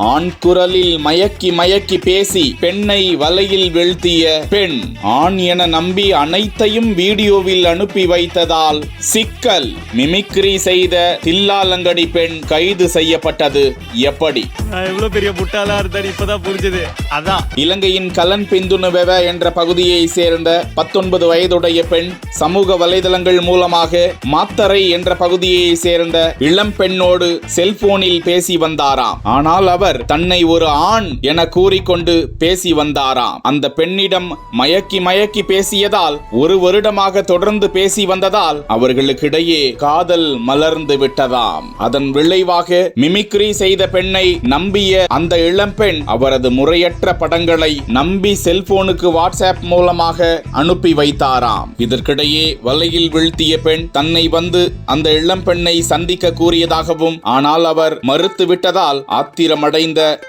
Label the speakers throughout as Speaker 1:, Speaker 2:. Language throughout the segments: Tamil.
Speaker 1: ஆண் குரலில் மயக்கி மயக்கி பேசி பெண்ணை வலையில் வீழ்த்திய பெண் ஆண் என நம்பி அனைத்தையும் வீடியோவில் அனுப்பி வைத்ததால் சிக்கல். மிமிக்ரி செய்த தில்லாலங்கடி பெண் கைது செய்யப்பட்டது. எப்படி?
Speaker 2: எவ்வளவு பெரிய முட்டாளா இருந்தாரு இப்பதான் புரிஞ்சது. அதான்
Speaker 1: இலங்கையின் கலன் பிந்துணுவெவ என்ற பகுதியை சேர்ந்த 19 வயதுடைய பெண் சமூக வலைதளங்கள் மூலமாக மாத்தரை என்ற பகுதியை சேர்ந்த இளம் பெண்ணோடு செல்போனில் பேசி வந்தாராம். ஆனால் அவர் தன்னை ஒரு ஆண் என கூறிக்கொண்டு பேசி வந்தாராம். அந்த பெண்ணிடம் மயக்கி மயக்கி பேசியதால் 1 வருடமாக தொடர்ந்து பேசி வந்ததால் அவர்களுக்கிடையே காதல் மலர்ந்து விட்டதாம். அதன் விளைவாக மிமிக்ரி செய்த பெண்ணை நம்பிய அந்த இளம்பெண் அவரது முறையற்ற படங்களை நம்பி செல்போனுக்கு வாட்ஸ்அப் மூலமாக அனுப்பி வைத்தாராம். இதற்கிடையே வலையில் வீழ்த்திய பெண் தன்னை வந்து அந்த இளம்பெண்ணை சந்திக்க கூறியதாகவும் ஆனால் அவர் மறுத்து விட்டதால் ஆத்திரமடைந்த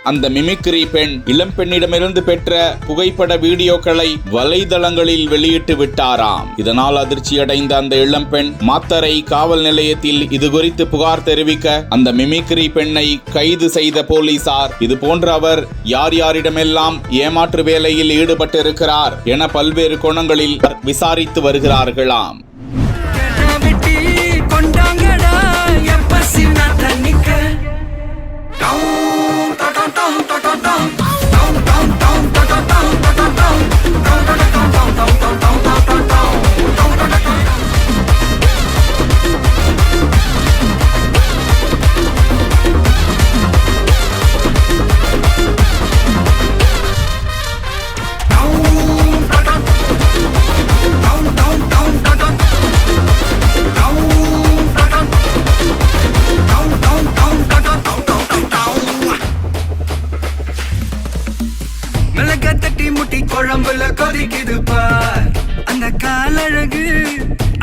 Speaker 1: அந்த மிமிக்ரி பெண் இளம்பெண்ணிடமிருந்து பெற்ற புகைப்பட வீடியோக்களை வலைதளங்களில் வெளியிட்டு விட்டாராம். இதனால் அதிர்ச்சியடைந்த அந்த இளம்பெண் மாத்தரை காவல் நிலையத்தில் இது குறித்து புகார் தெரிவிக்க அந்த மிமிக்ரி பெண்ணை கைது செய்த போலீசார் இது போன்ற அவர் யார் யாரிடமெல்லாம் ஏமாற்று வேலையில் ஈடுபட்டு இருக்கிறார் என பல்வேறு கோணங்களில் விசாரித்து வருகிறார்களாம்.
Speaker 3: முட்டி குழம்புல கொதிக்குது பார் அந்த காலழகு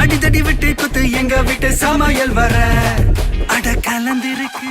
Speaker 3: அடித்தடி விட்டு குத்து எங்க விட்டு சமையல் வர அட கலந்திருக்கு.